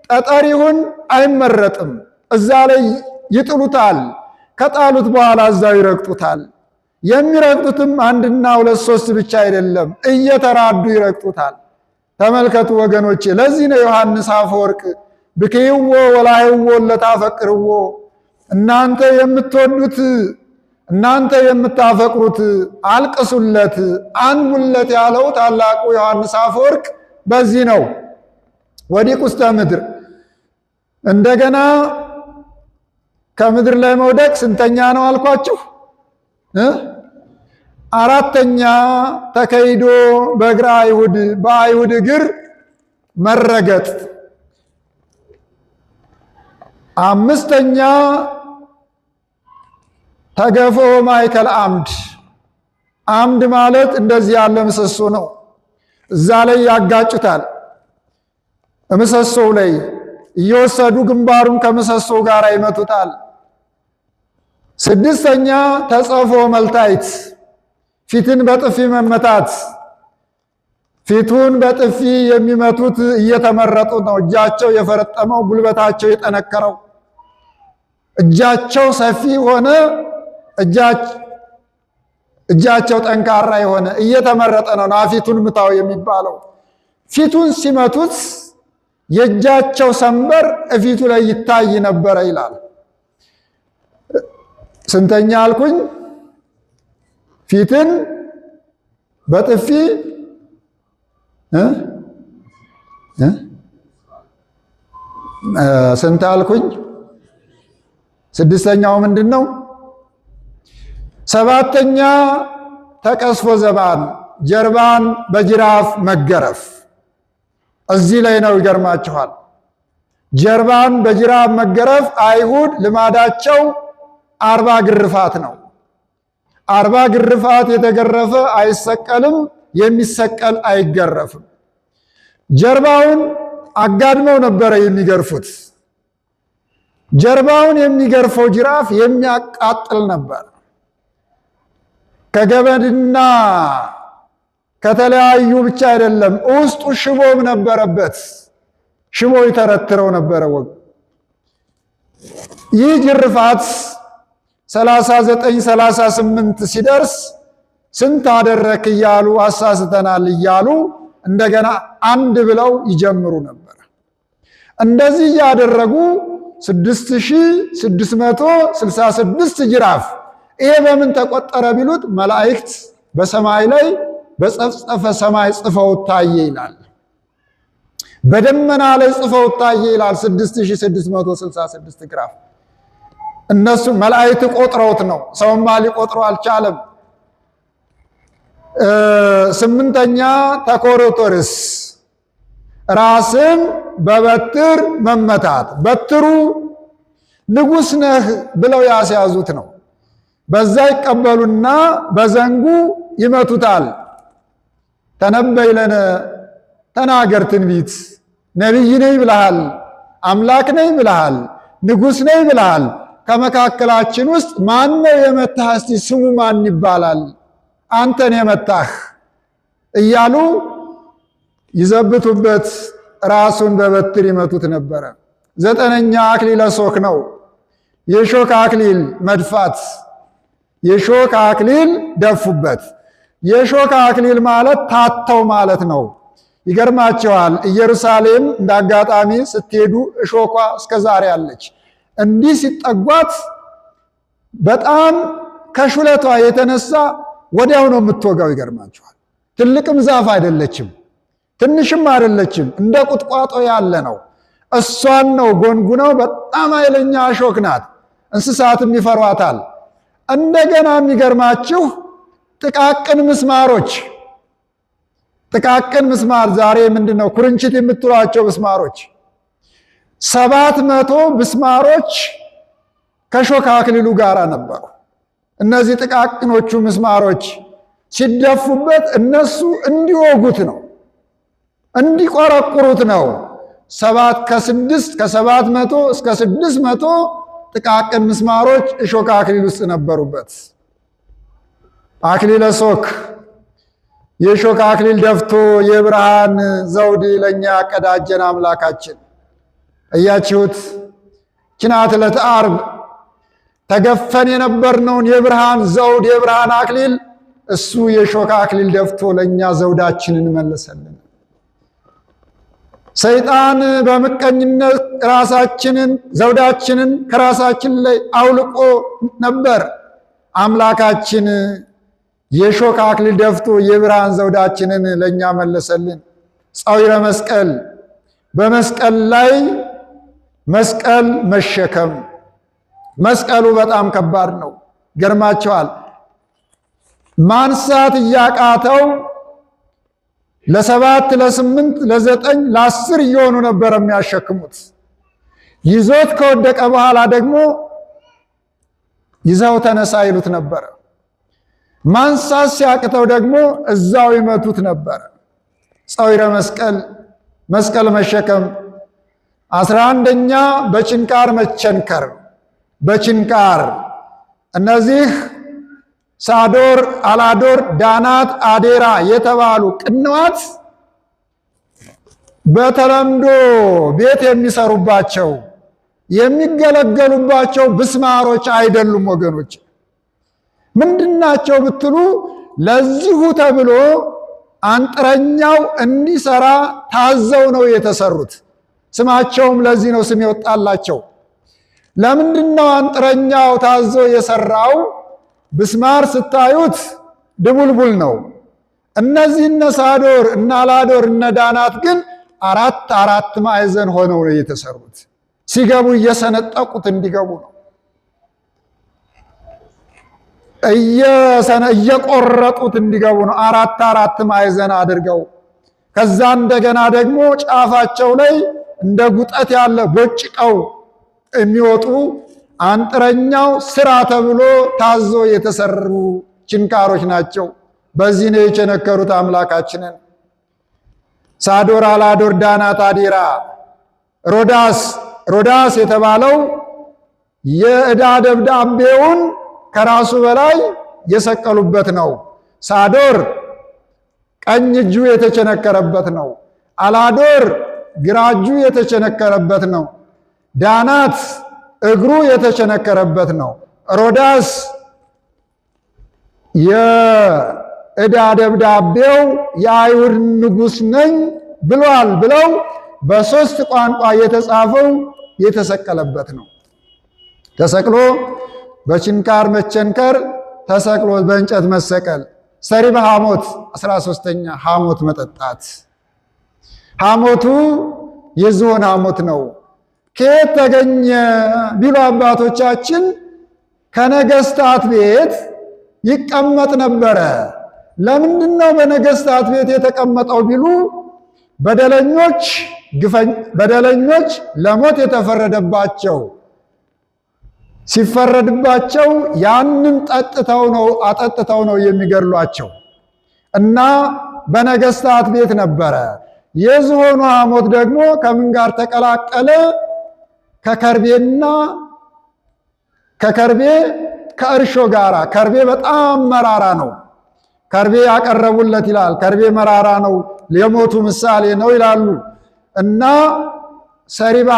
ጠጠር ይሁን አይመረጥም። እዛ ላይ ይጥሉታል። ከጣሉት በኋላ እዛው ይረግጡታል። የሚረግጡትም አንድና ሁለት ሶስት ብቻ አይደለም፣ እየተራዱ ይረግጡታል። ተመልከቱ ወገኖቼ። ለዚህ ነው ዮሐንስ አፈወርቅ ብክይዎ ወላይዎ ለታፈቅርዎ፣ እናንተ የምትወዱት እናንተ የምታፈቅሩት አልቅሱለት አንቡለት ያለው ታላቁ ዮሐንስ አፈወርቅ በዚህ ነው። ወዲቅ ውስተ ምድር። እንደገና ከምድር ላይ መውደቅ ስንተኛ ነው አልኳችሁ? አራተኛ ተከይዶ በእግረ አይሁድ በአይሁድ እግር መረገጥ። አምስተኛ ተገፎ ማእከል አምድ። አምድ ማለት እንደዚህ ያለ ምሰሶ ነው። እዛ ላይ ያጋጩታል። ምሰሶው ላይ እየወሰዱ ግንባሩን ከምሰሶው ጋር ይመቱታል። ስድስተኛ ተጸፎ መልታይት፣ ፊትን በጥፊ መመታት። ፊቱን በጥፊ የሚመቱት እየተመረጡ ነው። እጃቸው የፈረጠመው ጉልበታቸው የጠነከረው እጃቸው ሰፊ ሆነ፣ እጃቸው ጠንካራ የሆነ እየተመረጠ ነው ፊቱን ምታው የሚባለው። ፊቱን ሲመቱት የእጃቸው ሰንበር እፊቱ ላይ ይታይ ነበረ ይላል። ስንተኛ አልኩኝ? ፊትን በጥፊ ስንት አልኩኝ? ስድስተኛው ምንድን ነው? ሰባተኛ ተቀስፎ ዘባን፣ ጀርባን በጅራፍ መገረፍ። እዚህ ላይ ነው ይገርማችኋል። ጀርባን በጅራፍ መገረፍ አይሁድ ልማዳቸው 40 ግርፋት ነው። 40 ግርፋት የተገረፈ አይሰቀልም፣ የሚሰቀል አይገረፍም። ጀርባውን አጋድመው ነበረ የሚገርፉት። ጀርባውን የሚገርፈው ጅራፍ የሚያቃጥል ነበር። ከገመድና ከተለያዩ ብቻ አይደለም፣ ውስጡ ሽቦም ነበረበት። ሽቦ ይተረትረው ነበረ። ወግ ይህ ግርፋት 39 38 ሲደርስ ስንት አደረክ እያሉ አሳስተናል እያሉ እንደገና አንድ ብለው ይጀምሩ ነበር። እንደዚህ ያደረጉ 6666 ጅራፍ። ይሄ በምን ተቆጠረ ቢሉት መላእክት በሰማይ ላይ በጸፍጸፈ ሰማይ ጽፈው ታየ ይላል። በደመና ላይ ጽፈው ታየ ይላል። 6666 ግራፍ። እነሱ መላእክት ቆጥረውት ነው፣ ሰውማ ሊቆጥረው አልቻለም። ስምንተኛ ተኮሮቶርስ፣ ራስን በበትር መመታት። በትሩ ንጉሥ ነህ ብለው ያስያዙት ነው። በዛ ይቀበሉና በዘንጉ ይመቱታል። ተነበይ ለነ፣ ተናገር ትንቢት፣ ነቢይ ነኝ ብለሃል፣ አምላክ ነኝ ብለሃል፣ ንጉሥ ነኝ ብለሃል። ከመካከላችን ውስጥ ማን ነው የመታህ? እስቲ ስሙ ማን ይባላል? አንተን የመታህ እያሉ ይዘብቱበት፣ ራሱን በበትር ይመቱት ነበረ። ዘጠነኛ አክሊለ ሾክ ነው። የሾክ አክሊል መድፋት። የሾክ አክሊል ደፉበት። የሾክ አክሊል ማለት ታተው ማለት ነው። ይገርማቸዋል። ኢየሩሳሌም እንዳጋጣሚ ስትሄዱ እሾኳ እስከዛሬ አለች። እንዲህ ሲጠጓት በጣም ከሹለቷ የተነሳ ወዲያው ነው የምትወጋው። ይገርማቸዋል። ትልቅም ዛፍ አይደለችም፣ ትንሽም አይደለችም፣ እንደ ቁጥቋጦ ያለ ነው። እሷን ነው ጎንጉነው። በጣም ኃይለኛ እሾክ ናት። እንስሳትም ይፈሯታል። እንደገና የሚገርማችሁ ጥቃቅን ምስማር ዛሬ ምንድነው ኩርንችት የምትሏቸው ምስማሮች 700 ምስማሮች ከሾህ አክሊሉ ጋር ነበሩ። እነዚህ ጥቃቅኖቹ ምስማሮች ሲደፉበት እነሱ እንዲወጉት ነው፣ እንዲቆረቁሩት ነው። ከ700 እስከ 600 ጥቃቅን ምስማሮች እሾህ አክሊል ውስጥ ነበሩበት። አክሊለ ሦክ የሾህ አክሊል ደፍቶ የብርሃን ዘውድ ለኛ ቀዳጀን አምላካችን። እያችሁት ኪናት ዕለተ ዓርብ ተገፈን የነበርነውን የብርሃን ዘውድ የብርሃን አክሊል እሱ የሾህ አክሊል ደፍቶ ለኛ ዘውዳችንን መለሰልን። ሰይጣን በምቀኝነት ዘውዳችንን ከራሳችን ላይ አውልቆ ነበር። አምላካችን የሾህ አክሊል ደፍቶ የብርሃን ዘውዳችንን ለኛ መለሰልን። ጻዊረ መስቀል በመስቀል ላይ መስቀል መሸከም። መስቀሉ በጣም ከባድ ነው። ገርማቸዋል። ማንሳት እያቃተው ለ7 ለ8 ለ9 ለ10 እየሆኑ ነበር የሚያሸክሙት። ይዞት ከወደቀ በኋላ ደግሞ ይዘው ተነሳ ይሉት ነበር። ማንሳት ሲያቅተው ደግሞ እዛው ይመቱት ነበር። ጻዊረ መስቀል መሸከም። 11ኛ በችንካር መቸንከር። በችንካር እነዚህ ሳዶር፣ አላዶር፣ ዳናት፣ አዴራ የተባሉ ቅንዋት በተለምዶ ቤት የሚሰሩባቸው የሚገለገሉባቸው ብስማሮች አይደሉም ወገኖች። ምንድናቸው ብትሉ ለዚሁ ተብሎ አንጥረኛው እንዲሰራ ታዘው ነው የተሰሩት። ስማቸውም ለዚህ ነው ስም የወጣላቸው። ለምንድነው አንጥረኛው ታዞ የሰራው? ብስማር ስታዩት ድቡልቡል ነው። እነዚህ እነ ሳዶር እነ አላዶር እነ ዳናት ግን 4 ማዕዘን ሆነው ነው የተሰሩት። ሲገቡ እየሰነጠቁት እንዲገቡ ነው። እየቆረጡት እንዲገቡ ነው። 4 ማዕዘን አድርገው ከዛ እንደገና ደግሞ ጫፋቸው ላይ እንደ ጉጠት ያለ ቦጭቀው የሚወጡ አንጥረኛው ስራ ተብሎ ታዞ የተሰሩ ችንካሮች ናቸው። በዚህ ነው የቸነከሩት አምላካችንን። ሳዶር፣ አላዶር፣ ዳናት፣ አዴራ። ሮዳስ የተባለው የዕዳ ደብዳቤውን ከራሱ በላይ የሰቀሉበት ነው። ሳዶር ቀኝ እጁ የተቸነከረበት ነው። አላዶር ግራ እጁ የተቸነከረበት ነው። ዳናት እግሩ የተቸነከረበት ነው። ሮዳስ የዕዳ ደብዳቤው የአይሁድ ንጉሥ ነኝ ብሏል ብለው በ3 ቋንቋ የተጻፈው የተሰቀለበት ነው። ተሰቅሎ በችንካር መቸንከር፣ ተሰቅሎ በእንጨት መሰቀል። ሰሪበ ሐሞት 13ኛ ሐሞት መጠጣት። ሐሞቱ የዝሆን ሐሞት ነው። ከየት ተገኘ ቢሉ አባቶቻችን ከነገስታት ቤት ይቀመጥ ነበረ። ለምንድን ነው በነገስታት ቤት የተቀመጠው ቢሉ በደለኞች ለሞት የተፈረደባቸው ሲፈረድባቸው ያንን አጠጥተው ነው የሚገድሏቸው እና በነገስታት ቤት ነበረ። የዝሆኑ ሐሞት ደግሞ ከምን ጋር ተቀላቀለ? ከእርሾ ጋር። ከርቤ በጣም መራራ ነው። ከርቤ ያቀረቡለት ይላል። ከርቤ መራራ ነው፣ የሞቱ ምሳሌ ነው ይላሉ። እና ሰሪበ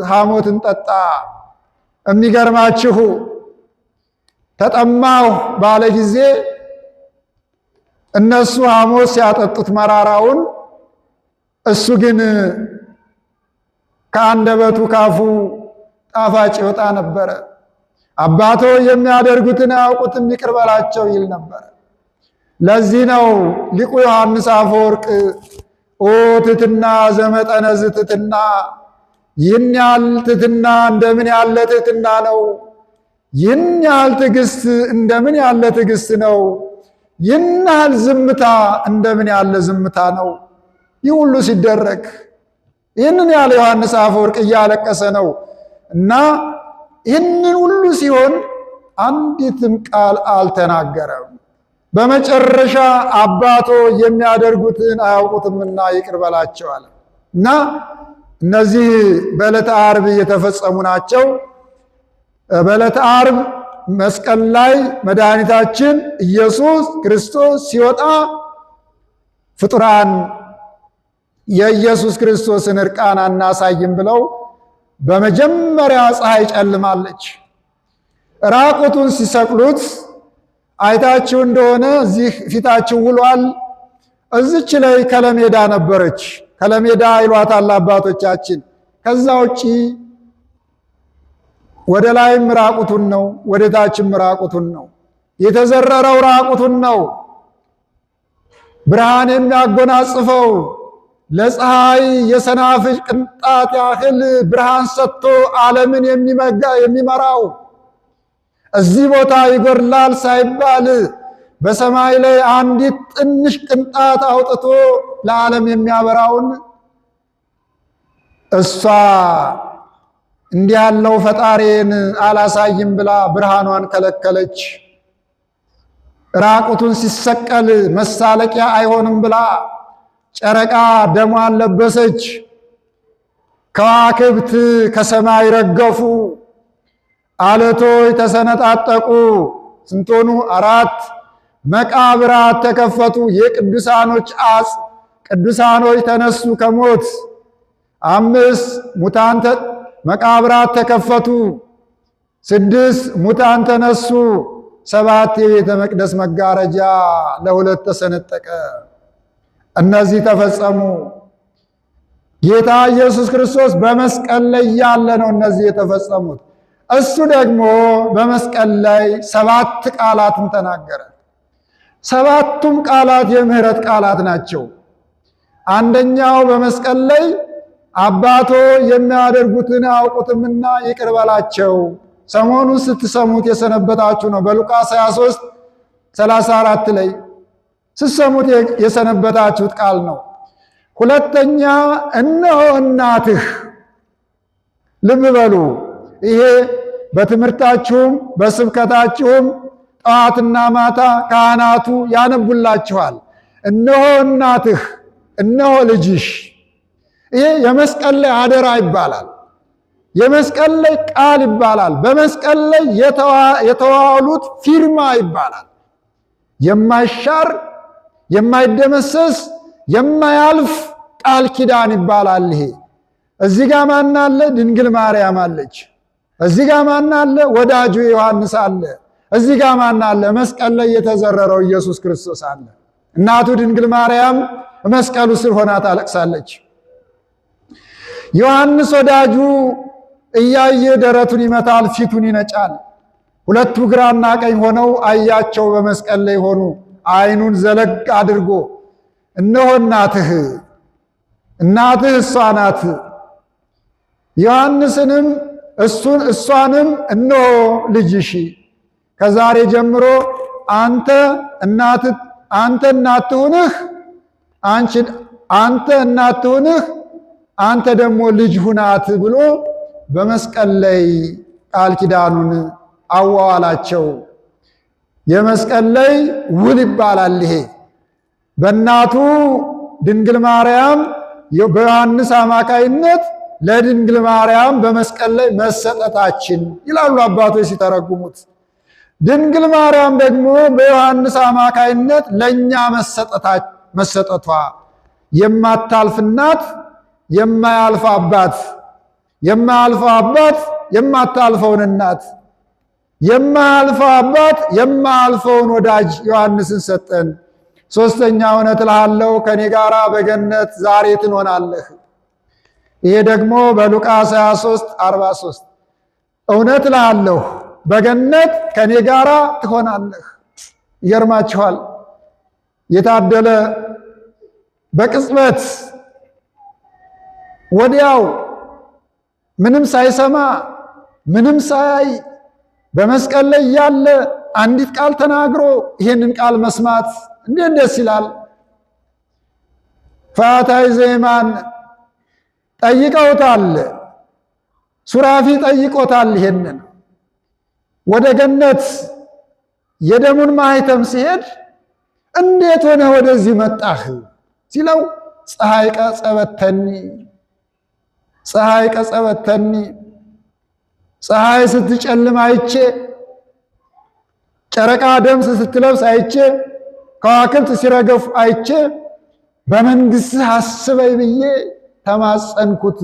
ሐሞትን ጠጣ። የሚገርማችሁ ተጠማሁ ባለ ጊዜ እነሱ ሐሞት ሲያጠጡት መራራውን፣ እሱ ግን ከአንደበቱ ካፉ ጣፋጭ ይወጣ ነበረ። አባቶ የሚያደርጉትን አያውቁትም ይቅር በላቸው ይል ነበረ። ለዚህ ነው ሊቁ ዮሐንስ አፈወርቅ ኦ ትሕትና ዘመጠነ ዝትሕትና፣ ይህን ያህል ትሕትና እንደምን ያለ ትሕትና ነው! ይህን ያህል ትዕግስት እንደምን ያለ ትዕግስት ነው! ይህን ያህል ዝምታ እንደምን ያለ ዝምታ ነው! ይህ ሁሉ ሲደረግ ይህንን ያለ ዮሐንስ አፈወርቅ እያለቀሰ ነው እና ይህንን ሁሉ ሲሆን አንዲትም ቃል አልተናገረም። በመጨረሻ አባቶ የሚያደርጉትን አያውቁትምና ይቅር በላቸው አለ እና እነዚህ በዕለተ ዓርብ የተፈጸሙ ናቸው። በዕለተ ዓርብ መስቀል ላይ መድኃኒታችን ኢየሱስ ክርስቶስ ሲወጣ ፍጡራን የኢየሱስ ክርስቶስን እርቃን አናሳይም ብለው በመጀመሪያ ፀሐይ ጨልማለች። ራቁቱን ሲሰቅሉት አይታችሁ እንደሆነ እዚህ ፊታችሁ ውሏል። እዚች ላይ ከለሜዳ ነበረች። ከለሜዳ ይሏታል አባቶቻችን። ከዛ ውጪ ወደ ላይም ራቁቱን ነው፣ ወደ ታችም ራቁቱን ነው። የተዘረረው ራቁቱን ነው። ብርሃን የሚያጎናጽፈው ለፀሐይ የሰናፍጭ ቅንጣት ያህል ብርሃን ሰጥቶ ዓለምን የሚመራው እዚህ ቦታ ይጎድላል ሳይባል በሰማይ ላይ አንዲት ትንሽ ቅንጣት አውጥቶ ለዓለም የሚያበራውን እሷ እንዲህ ያለው ፈጣሪን አላሳይም ብላ ብርሃኗን ከለከለች። ራቁቱን ሲሰቀል መሳለቂያ አይሆንም ብላ ጨረቃ ደሟን ለበሰች። ከዋክብት ከሰማይ ረገፉ። አለቶች ተሰነጣጠቁ። ስንቶኑ? 4 መቃብራት ተከፈቱ። የቅዱሳኖች ቅዱሳኖች ተነሱ ከሞት። 5 ሙታን መቃብራት ተከፈቱ። 6 ሙታን ተነሱ። 7 የቤተ መቅደስ መጋረጃ ለ2 ተሰነጠቀ። እነዚህ ተፈጸሙ። ጌታ ኢየሱስ ክርስቶስ በመስቀል ላይ ያለ ነው እነዚህ የተፈጸሙት። እሱ ደግሞ በመስቀል ላይ 7 ቃላትን ተናገረ። 7ቱም ቃላት የምህረት ቃላት ናቸው። አንደኛው በመስቀል ላይ አባቶ የሚያደርጉትን አያውቁትምና ይቅር በላቸው። ሰሞኑን ስትሰሙት የሰነበታችሁ ነው። በሉቃስ 23:34 ላይ ስትሰሙት የሰነበታችሁት ቃል ነው። ሁለተኛ እነሆ እናትህ። ልብ በሉ። ይሄ በትምህርታችሁም በስብከታችሁም ጠዋትና ማታ ካህናቱ ያነቡላችኋል። እነሆ እናትህ፣ እነሆ ልጅሽ። ይሄ የመስቀል ላይ አደራ ይባላል። የመስቀል ላይ ቃል ይባላል። በመስቀል ላይ የተዋሉት ፊርማ ይባላል። የማይሻር የማይደመሰስ የማያልፍ ቃል ኪዳን ይባላል። ይሄ እዚህ ጋር ማን አለ? ድንግል ማርያም አለች። እዚህ ጋር ማን አለ? ወዳጁ ዮሐንስ አለ። እዚህ ጋር ማን አለ? መስቀል ላይ የተዘረረው ኢየሱስ ክርስቶስ አለ። እናቱ ድንግል ማርያም መስቀሉ ስር ሆና ታለቅሳለች። ዮሐንስ ወዳጁ እያየ ደረቱን ይመታል፣ ፊቱን ይነጫል። ሁለቱ ግራና ቀኝ ሆነው አያቸው፣ በመስቀል ላይ ሆኑ። ዓይኑን ዘለግ አድርጎ እነሆ እናትህ፣ እናትህ እሷ ናት። ዮሐንስንም እሷንም እነሆ ልጅሽ፣ ከዛሬ ጀምሮ አንተ እናት ትሁንህ፣ አንተ እናት ትሁንህ፣ አንተ ደግሞ ልጅ ሁናት ብሎ በመስቀል ላይ ቃል ኪዳኑን አዋዋላቸው። የመስቀል ላይ ውል ይባላል ይሄ። በእናቱ ድንግል ማርያም በዮሐንስ አማካይነት ለድንግል ማርያም በመስቀል ላይ መሰጠታችን ይላሉ አባቶች ሲተረጉሙት። ድንግል ማርያም ደግሞ በዮሐንስ አማካይነት ለእኛ መሰጠቷ የማታልፍ እናት፣ የማያልፍ አባት፣ የማያልፈው አባት የማታልፈውን እናት፣ የማያልፈው አባት የማያልፈውን ወዳጅ ዮሐንስን ሰጠን። ሶስተኛ እውነት እልሃለሁ ከኔ ጋር በገነት ዛሬ ትሆናለህ። ይሄ ደግሞ በሉቃስ 23:43 እውነት እልሃለሁ በገነት ከኔ ጋር ትሆናለህ። ይገርማችኋል። የታደለ በቅጽበት ወዲያው ምንም ሳይሰማ ምንም ሳያይ በመስቀል ላይ ያለ አንዲት ቃል ተናግሮ ይሄንን ቃል መስማት እንዴት ደስ ይላል። ፈያታዊ ዘየማን ጠይቀውታል፣ ሱራፊ ጠይቆታል። ይሄንን ወደ ገነት የደሙን ማህተም ሲሄድ እንዴት ሆነ ወደዚህ መጣህ ሲለው ፀሐይ ቀጸበተኒ ፀሐይ ቀጸበተኒ፣ ፀሐይ ስትጨልም አይቼ፣ ጨረቃ ደም ስትለብስ አይቼ፣ ከዋክብት ሲረገፉ አይቼ በመንግሥትህ አስበኝ ብዬ ተማጸንኩት።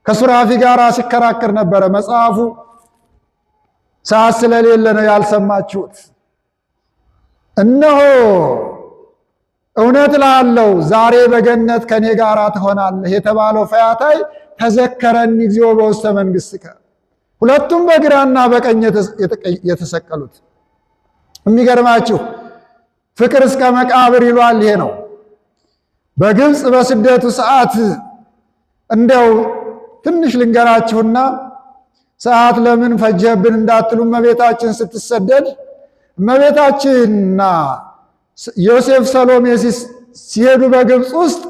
ከሱራፊ ጋር ሲከራከር ነበረ። መጽሐፉ ሰዓት ስለሌለ ነው ያልሰማችሁት። እነሆ እውነት እልሃለሁ ዛሬ በገነት ከኔ ጋር ትሆናለህ የተባለው ፈያታይ ተዘከረኒ እግዚኦ በውስተ መንግሥትከ። ሁለቱም በግራና በቀኝ የተሰቀሉት። የሚገርማችሁ ፍቅር እስከ መቃብር ይሏል ይሄ ነው። በግብፅ በስደቱ ሰዓት እንደው ትንሽ ልንገራችሁና ሰዓት ለምን ፈጀብን እንዳትሉ፣ እመቤታችን ስትሰደድ እመቤታችንና ዮሴፍ ሰሎሜ ሲሄዱ በግብፅ ውስጥ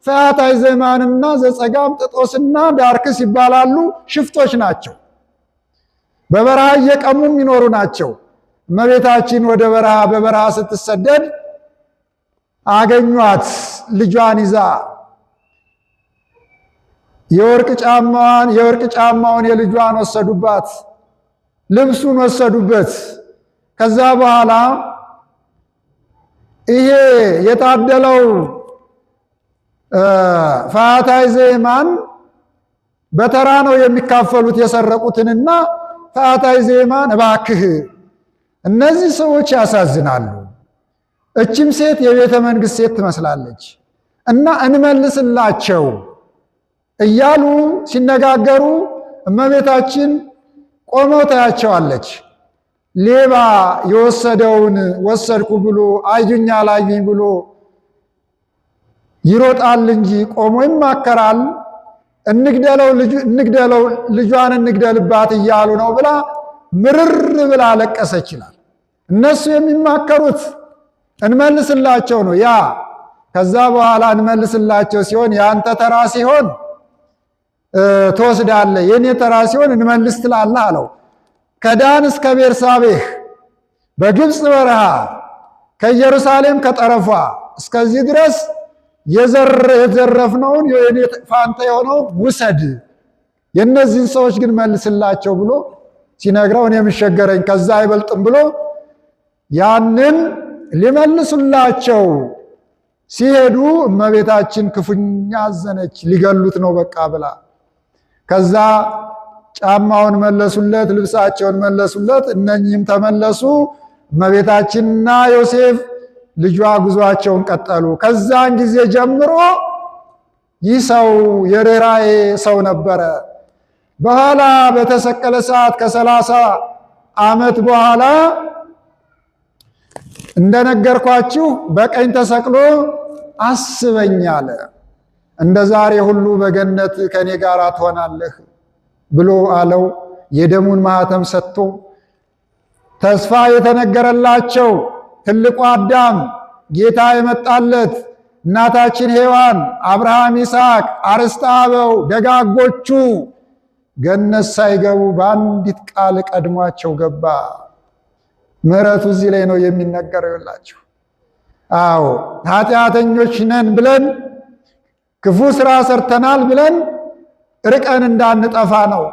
ፈያታዊ ዘየማንና ዘጸጋም ጥጦስና ዳርክስ ይባላሉ። ሽፍቶች ናቸው። በበረሃ እየቀሙ የሚኖሩ ናቸው። እመቤታችን ወደ በበረሃ ስትሰደድ አገኟት። ልጇን ይዛ የወርቅ ጫማውን የልጇን ወሰዱባት፣ ልብሱን ወሰዱበት። ከዛ በኋላ ይሄ የታደለው ፈያታዊ ዘየማን በተራ ነው የሚካፈሉት የሰረቁትንና ፈያታዊ ዘየማን እባክህ እነዚህ ሰዎች ያሳዝናሉ፣ እችም ሴት የቤተ መንግሥት ሴት ትመስላለች እና እንመልስላቸው እያሉ ሲነጋገሩ እመቤታችን ቆመው ታያቸዋለች። ሌባ የወሰደውን ወሰድኩ ብሎ አዩኝ አላዩኝ ብሎ ይሮጣል እንጂ ቆሞ ይማከራል። እንግደለው ልጇን እንግደልባት እያሉ ነው ብላ ምርር ብላ አለቀሰች ይላል። እነሱ የሚማከሩት እንመልስላቸው ነው። ያ ከዛ በኋላ እንመልስላቸው ሲሆን ያንተ ተራ ሲሆን ትወስዳለህ፣ የኔ ተራ ሲሆን እንመልስ ትላለህ አለው። ከዳን እስከ ቤርሳቤህ በግብፅ በረሃ ከኢየሩሳሌም ከጠረፏ እስከዚህ ድረስ የዘረፍነውን የኔ ፋንታ የሆነውን ውሰድ፣ የእነዚህን ሰዎች ግን መልስላቸው ብሎ ሲነግረው እኔ የምሸገረኝ ከዛ አይበልጥም ብሎ ያንን ሊመልሱላቸው ሲሄዱ እመቤታችን ክፉኛ አዘነች። ሊገሉት ነው በቃ ብላ። ከዛ ጫማውን መለሱለት፣ ልብሳቸውን መለሱለት። እነኚህም ተመለሱ። እመቤታችንና ዮሴፍ ልጇ ጉዟቸውን ቀጠሉ። ከዛን ጊዜ ጀምሮ ይህ ሰው የርኅራኄ ሰው ነበረ። በኋላ በተሰቀለ ሰዓት ከ30 ዓመት በኋላ እንደነገርኳችሁ በቀኝ ተሰቅሎ አስበኝ አለ። እንደ ዛሬ ሁሉ በገነት ከኔ ጋር ትሆናለህ ብሎ አለው። የደሙን ማኅተም ሰጥቶ ተስፋ የተነገረላቸው ትልቁ አዳም ጌታ የመጣለት እናታችን ሔዋን፣ አብርሃም፣ ይስሐቅ፣ አርስተ አበው ደጋጎቹ ገነት ሳይገቡ በአንዲት ቃል ቀድሟቸው ገባ። ምሕረቱ እዚህ ላይ ነው የሚነገረው። ይላችሁ አዎ ኃጢአተኞች ነን ብለን ክፉ ስራ ሰርተናል ብለን ርቀን እንዳንጠፋ ነው።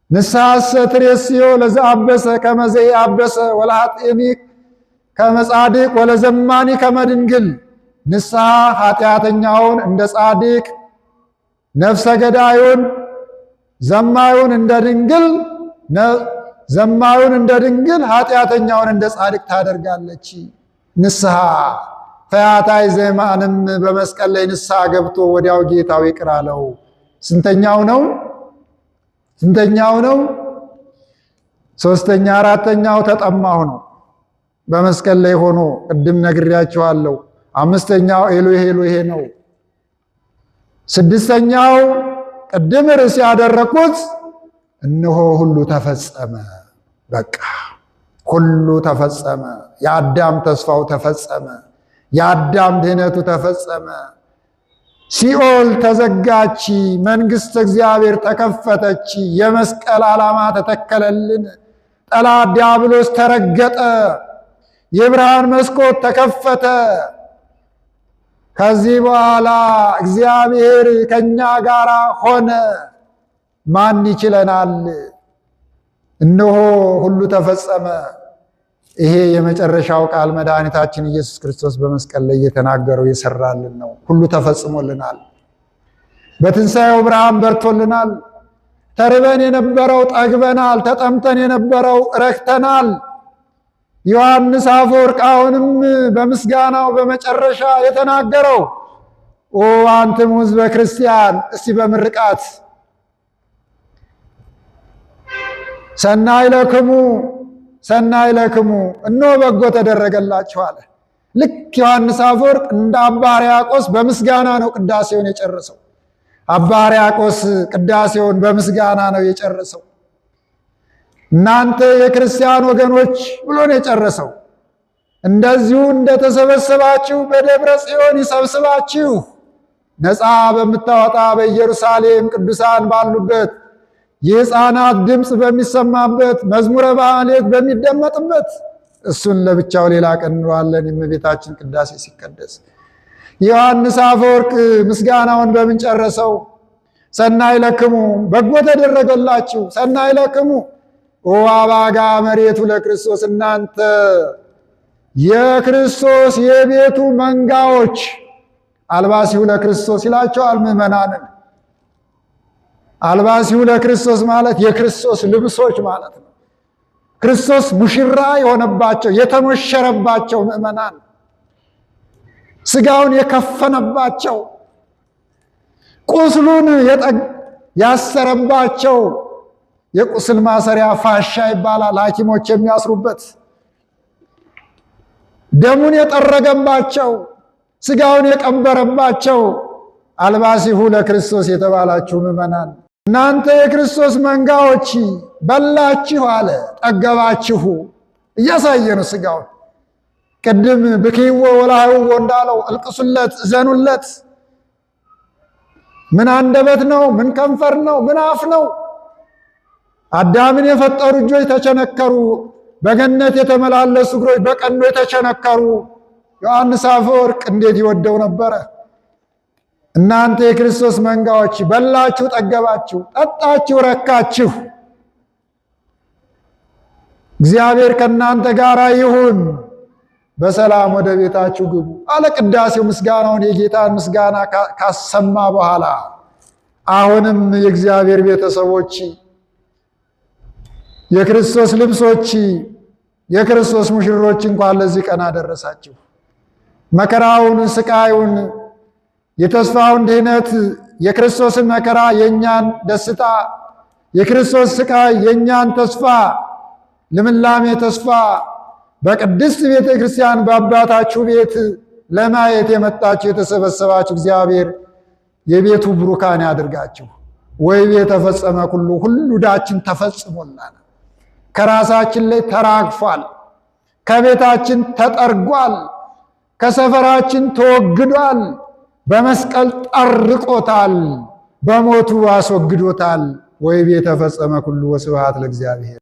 ንስሐሰ ትሬስዮ ለዘአበሰ ከመ ዘኢአበሰ ወለኃጥእኒ ከመ ጻድቅ ወለዘማኒ ከመ ድንግል። ንስሐ ኃጢአተኛውን እንደ ጻድቅ፣ ነፍሰ ገዳዩን ዘማዩን እንደ ድንግል ዘማዩን እንደ ድንግል ኃጢአተኛውን እንደ ጻድቅ ታደርጋለች ንስሐ። ፈያታዊ ዘየማንም በመስቀል ላይ ንስሐ ገብቶ ወዲያው ጌታው ይቅር አለው። ስንተኛው ነው? ሶስተኛ አራተኛው ተጠማሁ ነው። በመስቀል ላይ ሆኖ ቅድም ነግሬያችኋለሁ። አምስተኛው ኤሎሄ ኤሎሄ ነው። ስድስተኛው ቅድም ርዕስ ያደረኩት እነሆ ሁሉ ተፈጸመ። በቃ ሁሉ ተፈጸመ። የአዳም ተስፋው ተፈጸመ። የአዳም ድህነቱ ተፈጸመ። ሲኦል ተዘጋች፣ መንግሥተ እግዚአብሔር ተከፈተች። የመስቀል ዓላማ ተተከለልን። ጠላት ዲያብሎስ ተረገጠ። የብርሃን መስኮት ተከፈተ። ከዚህ በኋላ እግዚአብሔር ከኛ ጋር ሆነ። ማን ይችለናል? እነሆ ሁሉ ተፈጸመ። ይሄ የመጨረሻው ቃል መድኃኒታችን ኢየሱስ ክርስቶስ በመስቀል ላይ የተናገረው የሰራልን ነው። ሁሉ ተፈጽሞልናል። በትንሣኤው ብርሃን በርቶልናል። ተርበን የነበረው ጠግበናል። ተጠምተን የነበረው ረክተናል። ዮሐንስ አፈወርቅ አሁንም በምስጋናው በመጨረሻ የተናገረው ኦ አንትሙ ሕዝበ ክርስቲያን፣ እስቲ በምርቃት ሰናይ ለክሙ ሰናይ ለክሙ፣ እነሆ በጎ ተደረገላችሁ አለ። ልክ ዮሐንስ አፈወርቅ እንደ አባ ሕርያቆስ በምስጋና ነው ቅዳሴውን የጨረሰው። አባ ሕርያቆስ ቅዳሴውን በምስጋና ነው የጨረሰው። እናንተ የክርስቲያን ወገኖች ብሎ ነው የጨረሰው። እንደዚሁ እንደተሰበሰባችሁ በደብረ ጽዮን ይሰብስባችሁ፣ ነፃ በምታወጣ በኢየሩሳሌም ቅዱሳን ባሉበት፣ የሕፃናት ድምፅ በሚሰማበት፣ መዝሙረ ማኅሌት በሚደመጥበት፣ እሱን ለብቻው ሌላ ቀን እንለዋለን። የእመቤታችን ቅዳሴ ሲቀደስ ዮሐንስ አፈወርቅ ምስጋናውን በምን ጨረሰው? ሰናይ ለክሙ፣ በጎ ተደረገላችሁ። ሰናይ ለክሙ ወአባጋ መሬቱ ለክርስቶስ፣ እናንተ የክርስቶስ የቤቱ መንጋዎች። አልባሲሁ ለክርስቶስ ይላቸዋል ምዕመናንን። አልባሲሁ ለክርስቶስ ማለት የክርስቶስ ልብሶች ማለት ነው። ክርስቶስ ሙሽራ የሆነባቸው የተሞሸረባቸው ምዕመናን፣ ስጋውን የከፈነባቸው፣ ቁስሉን ያሰረባቸው። የቁስል ማሰሪያ ፋሻ ይባላል፣ ሐኪሞች የሚያስሩበት። ደሙን የጠረገባቸው፣ ስጋውን የቀበረባቸው። አልባሲሁ ለክርስቶስ የተባላችሁ ምዕመናን፣ እናንተ የክርስቶስ መንጋዎች በላችሁ አለ፣ ጠገባችሁ። እያሳየ ነው ስጋውን። ቅድም ብክይዎ ወላህይዎ እንዳለው እልቅሱለት፣ እዘኑለት። ምን አንደበት ነው? ምን ከንፈር ነው? ምን አፍ ነው? አዳምን የፈጠሩ እጆች ተቸነከሩ፣ በገነት የተመላለሱ እግሮች በቀኖ የተቸነከሩ። ዮሐንስ አፈወርቅ እንዴት ይወደው ነበረ! እናንተ የክርስቶስ መንጋዎች በላችሁ፣ ጠገባችሁ፣ ጠጣችሁ፣ ረካችሁ። እግዚአብሔር ከእናንተ ጋር ይሁን፣ በሰላም ወደ ቤታችሁ ግቡ አለ። ቅዳሴው ምስጋናውን የጌታን ምስጋና ካሰማ በኋላ አሁንም የእግዚአብሔር ቤተሰቦች፣ የክርስቶስ ልብሶች፣ የክርስቶስ ሙሽሮች እንኳን ለዚህ ቀን አደረሳችሁ። መከራውን፣ ስቃዩን፣ የተስፋውን ድህነት፣ የክርስቶስን መከራ የእኛን ደስታ፣ የክርስቶስ ስቃይ የእኛን ተስፋ፣ ልምላሜ ተስፋ በቅድስት ቤተ ክርስቲያን በአባታችሁ ቤት ለማየት የመጣችሁ የተሰበሰባችሁ እግዚአብሔር የቤቱ ብሩካን ያድርጋችሁ። ወይቤ ተፈጸመ ኩሉ፣ ሁሉ ዕዳችን ተፈጽሞልናል። ከራሳችን ላይ ተራግፏል፣ ከቤታችን ተጠርጓል፣ ከሰፈራችን ተወግዷል። በመስቀል ጠርቆታል፣ በሞቱ አስወግዶታል። ወይቤ ተፈጸመ ኩሉ። ወስብሐት ለእግዚአብሔር።